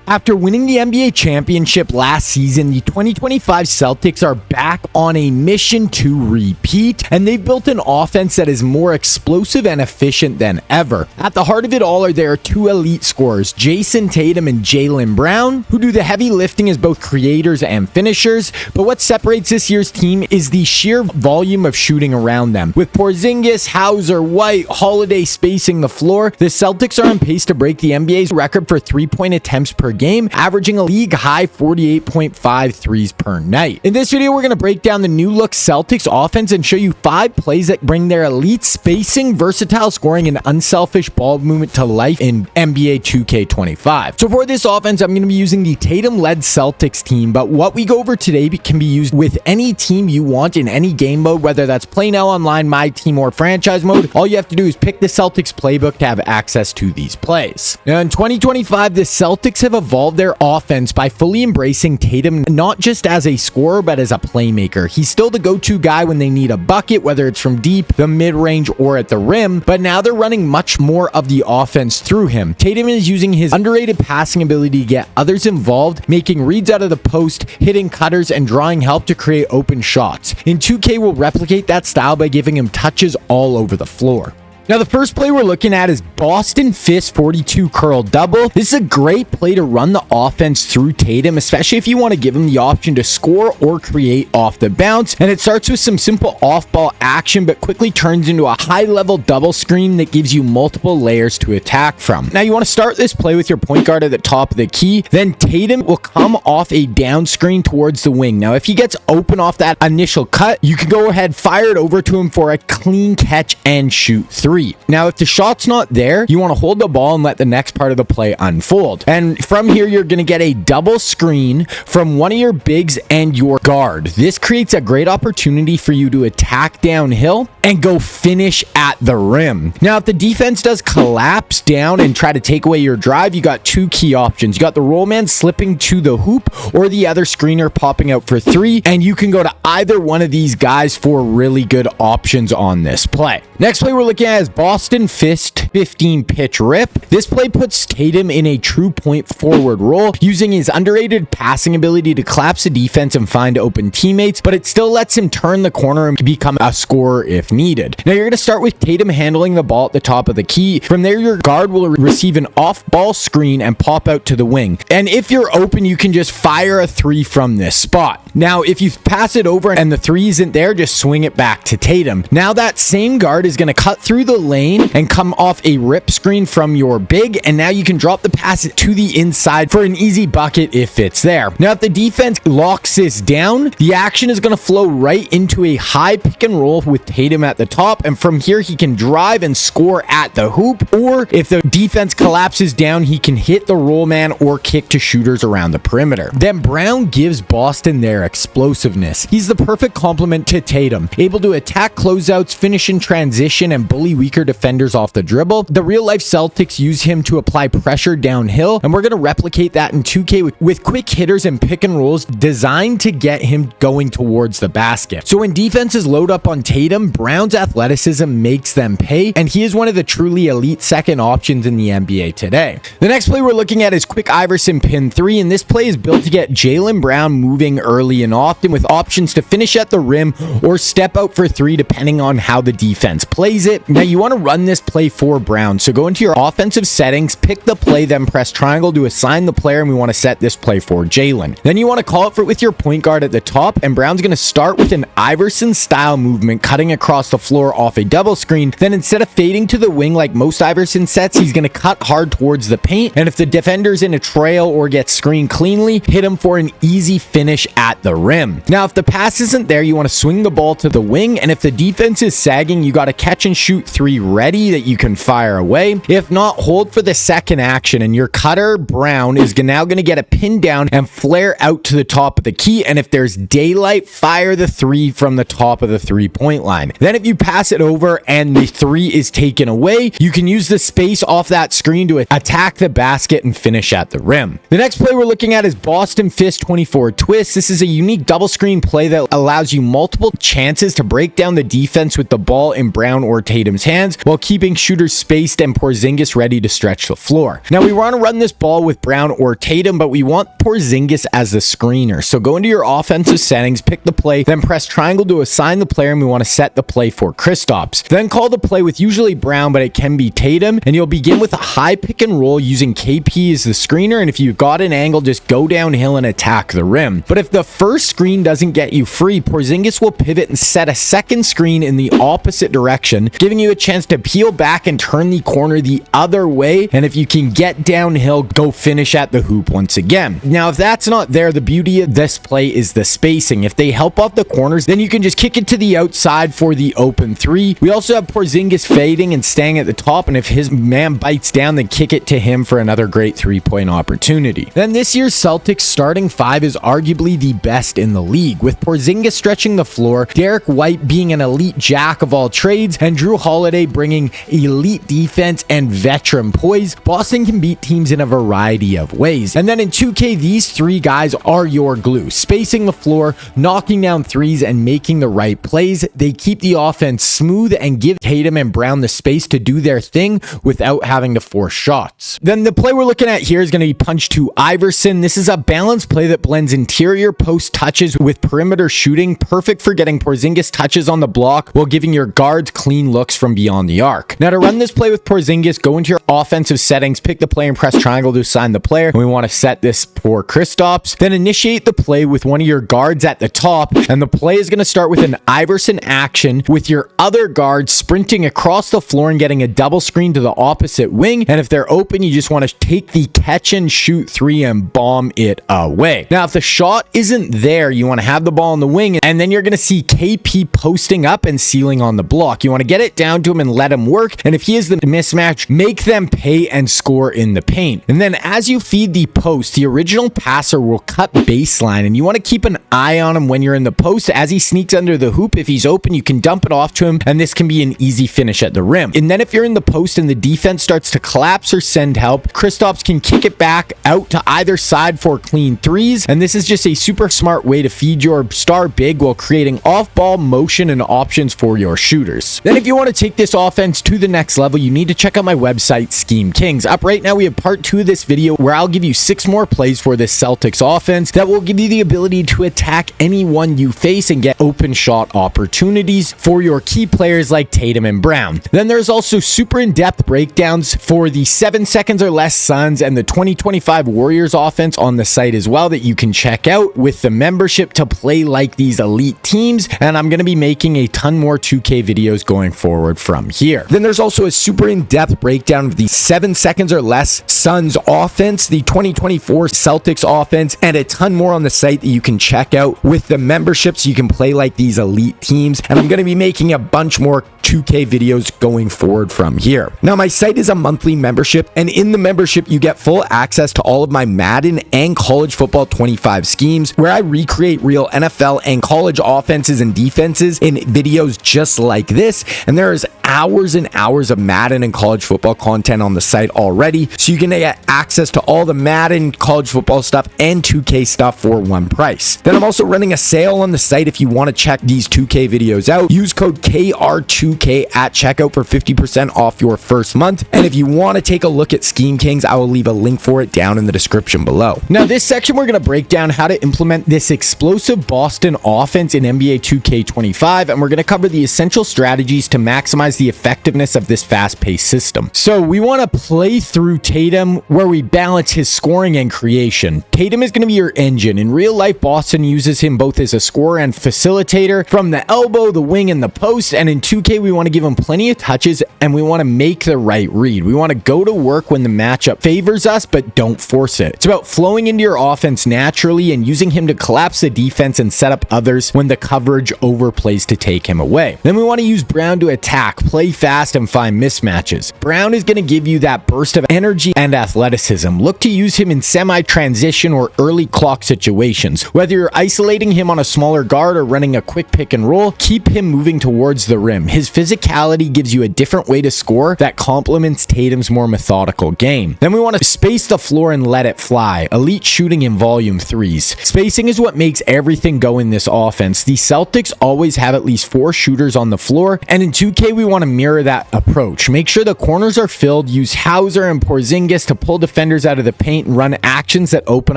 After winning the NBA championship last season, the 2025 Celtics are back on a mission to repeat, and they've built an offense that is more explosive and efficient than ever. At the heart of it all are their two elite scorers, Jayson Tatum and Jaylon Brown, who do the heavy lifting as both creators and finishers. But what separates this year's team is the sheer volume of shooting around them. With Porzingis, Hauser, White, Holiday spacing the floor, the Celtics are on pace to break the NBA's record for three-point attempts per game, averaging a league-high 48.5 threes per night. In this video, we're going to break down the new-look Celtics offense and show you 5 plays that bring their elite spacing, versatile scoring, and unselfish ball movement to life in NBA 2K25. So for this offense, I'm going to be using the Tatum-led Celtics team, but what we go over today can be used with any team you want in any game mode, whether that's Play Now Online, MyTeam, or Franchise Mode. All you have to do is pick the Celtics playbook to have access to these plays. Now, in 2025, the Celtics have evolved their offense by fully embracing Tatum not just as a scorer but as a playmaker. He's still the go-to guy when they need a bucket, whether it's from deep, the mid-range, or at the rim, but now they're running much more of the offense through him. Tatum is using his underrated passing ability to get others involved, making reads out of the post, hitting cutters, and drawing help to create open shots. In 2K, we'll replicate that style by giving him touches all over the floor. Now, the first play we're looking at is Boston Fist 42 curl double. This is a great play to run the offense through Tatum, especially if you want to give him the option to score or create off the bounce. And it starts with some simple off-ball action, but quickly turns into a high-level double screen that gives you multiple layers to attack from. Now, you want to start this play with your point guard at the top of the key. Then Tatum will come off a down screen towards the wing. Now, if he gets open off that initial cut, you can go ahead, fire it over to him for a clean catch and shoot three. Now, if the shot's not there, you want to hold the ball and let the next part of the play unfold. And from here, you're going to get a double screen from one of your bigs and your guard. This creates a great opportunity for you to attack downhill and go finish at the rim. Now, if the defense does collapse down and try to take away your drive, you got 2 key options. You got the roll man slipping to the hoop or the other screener popping out for 3, and you can go to either one of these guys for really good options on this play. Next play we're looking at is Boston Fist 15 pitch rip. This play puts Tatum in a true point forward role, using his underrated passing ability to collapse the defense and find open teammates, but it still lets him turn the corner and become a scorer if needed. Now, you're going to start with Tatum handling the ball at the top of the key. From there, your guard will receive an off-ball screen and pop out to the wing. And if you're open, you can just fire a 3 from this spot. Now, if you pass it over and the 3 isn't there, just swing it back to Tatum. Now, that same guard is going to cut through the lane and come off a rip screen from your big, and now you can drop the pass to the inside for an easy bucket if it's there. Now, if the defense locks this down, the action is going to flow right into a high pick and roll with Tatum at the top, and from here he can drive and score at the hoop, or if the defense collapses down, he can hit the roll man or kick to shooters around the perimeter. Then Brown gives Boston their explosiveness. He's the perfect complement to Tatum, able to attack closeouts, finish in transition, and bully weaker defenders off the dribble. The real-life Celtics use him to apply pressure downhill, and we're going to replicate that in 2K with quick hitters and pick and rolls designed to get him going towards the basket. So when defenses load up on Tatum, Brown's athleticism makes them pay, and he is one of the truly elite second options in the NBA today. The next play we're looking at is quick Iverson pin 3, and this play is built to get Jaylon Brown moving early and often with options to finish at the rim or step out for 3 depending on how the defense plays it. Now, you want to run this play for Brown, so go into your offensive settings, pick the play, then press triangle to assign the player, and we want to set this play for Jaylon. Then you want to call it for it with your point guard at the top, and Brown's going to start with an Iverson style movement cutting across the floor off a double screen. Then instead of fading to the wing like most Iverson sets, he's going to cut hard towards the paint, and if the defender's in a trail or gets screened cleanly, hit him for an easy finish at the rim. Now, if the pass isn't there, you want to swing the ball to the wing, and if the defense is sagging, you got a catch and shoot 3 ready that you can fire away. If not, hold for the second action, and your cutter, Brown, is now going to get a pin down and flare out to the top of the key, and if there's daylight, fire the 3 from the top of the 3-point line. Then if you pass it over and the 3 is taken away, you can use the space off that screen to attack the basket and finish at the rim. The next play we're looking at is Boston Fist 24 twist. This is a unique double screen play that allows you multiple chances to break down the defense with the ball in Brown or Tatum's hands while keeping shooters spaced and Porzingis ready to stretch the floor. Now we want to run this ball with Brown or Tatum, but we want Porzingis as the screener. So go into your offensive settings, pick the play, then press triangle to assign the player, and we want to set the play for Kristaps. Then call the play with usually Brown, but it can be Tatum, and you'll begin with a high pick and roll using KP as the screener, and if you've got an angle, just go downhill and attack the rim. But if the first screen doesn't get you free, Porzingis will pivot and set a second screen in the opposite direction, giving you a chance to peel back and turn the corner the other way, and if you can get downhill, go finish at the hoop once again. Now, if that's not there, the beauty of this play is the spacing. If they help off the corners, then you can just kick it to the outside for the open three. We also have Porzingis fading and staying at the top, and if his man bites down, then kick it to him for another great three-point opportunity. Then this year's Celtics starting five is arguably the best in the league, with Porzingis stretching the floor, Derek White being an elite jack of all trades, and Drew Holiday bringing elite defense and veteran poise. Boston can beat teams in a variety of ways. And then in 2K, these three guys are your glue, spacing the floor, knocking down threes, and making the right plays. They keep the offense smooth and give Tatum and Brown the space to do their thing without having to force shots. Then the play we're looking at here is going to be punch to Iverson. This is a balanced play that blends interior post touches with perimeter shooting, perfect for getting Porzingis touches on the block while giving your guards clean looks from beyond the arc. Now to run this play with Porzingis, go into your offensive settings, pick the play and press triangle to assign the player. And we want to set this for Kristaps. Then initiate the play with one of your guards at the top, and the play is going to start with an Iverson action with your other guard sprinting across the floor and getting a double screen to the opposite wing. And if they're open, you just want to take the catch and shoot three and bomb it away. Now, if the shot isn't there, you want to have the ball on the wing, and then you're going to see KP posting up and sealing on the block. You want to get it down to him and let him work. And if he is the mismatch, make them pay and score in the paint. And then as you feed the post, the original passer will cut baseline, and you want to keep an eye on him when you're in the post. As he sneaks under the hoop, if he's open, you can dump it off to him, and this can be an easy finish at the rim. And then if you're in the post and the defense starts to collapse or send help, Kristaps can kick it back out to either side for clean threes, and this is just a super smart way to feed your star big while creating off-ball motion and options for your shooters. Then if you want to take this offense to the next level, you need to check out my website, Scheme Kings. Up right now, we have part 2 of this video where I'll give you 6 more plays for this Celtics offense that will give you the ability to attack anyone you face and get open shot opportunities for your key players like Tatum and Brown. Then there's also super in-depth breakdowns for the 7 seconds or less Suns and the 2025 Warriors offense on the site as well that you can check out with the membership to play like these elite teams, and I'm going to be making a ton more 2K videos going forward from here. Then there's also a super in-depth breakdown of the 7 seconds or less Suns offense, the 2024 Celtics offense, and a ton more on the site that you can check out with the memberships. You can play like these elite teams, and I'm going to be making a bunch more 2K videos going forward from here. Now, my site is a monthly membership, and in the membership, you get full access to all of my Madden and college football 25 schemes, where I recreate real NFL and college offenses and defenses in videos just like this, and there is hours and hours of Madden and college football content on the site already, so you can get access to all the Madden, college football stuff, and 2K stuff for one price. Then I'm also running a sale on the site if you want to check these 2K videos out. Use code KR2K at checkout for 50% off your first month, and if you want to take a look at Scheme Kings, I will leave a link for it down in the description below. Now, this section, we're going to break down how to implement this explosive Boston offense in NBA 2K25, and we're going to cover the essential strategies to maximize the effectiveness of this fast-paced system. So we want to play through Tatum where we balance his scoring and creation. Tatum is going to be your engine. In real life, Boston uses him both as a scorer and facilitator from the elbow, the wing, and the post, and in 2K, we want to give him plenty of touches, and we want to make the right read. We want to go to work when the matchup favors us, but don't force it. It's about flowing into your offense naturally and using him to collapse the defense and set up others when the coverage overplays to take him away. Then we want to use Brown to attack, play fast, and find mismatches. Brown is going to give you that burst of energy and athleticism. Look to use him in semi-transition or early clock situations. Whether you're isolating him on a smaller guard or running a quick pick and roll, keep him moving towards the rim. His physicality gives you a different way to score that complements Tatum's more methodical game. Then we want to space the floor and let it fly. Elite shooting in volume threes. Space spacing is what makes everything go in this offense. The Celtics always have at least 4 shooters on the floor, and in 2K we want to mirror that approach. Make sure the corners are filled, use Hauser and Porzingis to pull defenders out of the paint and run actions that open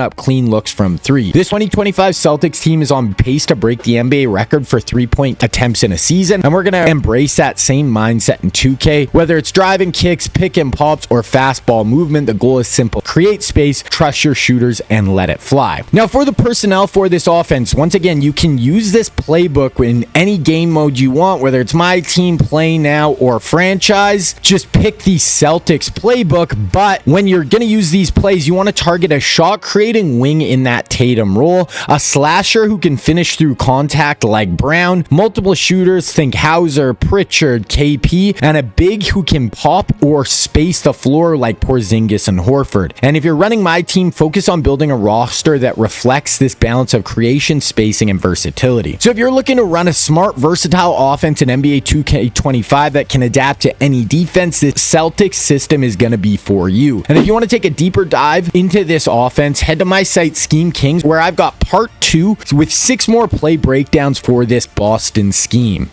up clean looks from 3. This 2025 Celtics team is on pace to break the NBA record for 3-point attempts in a season, and we're going to embrace that same mindset in 2K. Whether it's driving kicks, pick and pops, or fastball movement, the goal is simple: create space, trust your shooters, and let it fly. Now for the personnel for this offense, once again, you can use this playbook in any game mode you want, whether it's My Team, Play Now, or Franchise. Just pick the Celtics playbook, but when you're going to use these plays, you want to target a shot creating wing in that Tatum role, a slasher who can finish through contact like Brown, multiple shooters, think Hauser, Pritchard, KP, and a big who can pop or space the floor like Porzingis and Horford. And if you're running My Team, focus on building a roster that reflects this balance of creation, spacing, and versatility. So if you're looking to run a smart, versatile offense in NBA 2K25 that can adapt to any defense, this Celtics system is going to be for you. And if you want to take a deeper dive into this offense, head to my site Scheme Kings, where I've got part 2 with 6 more play breakdowns for this Boston scheme.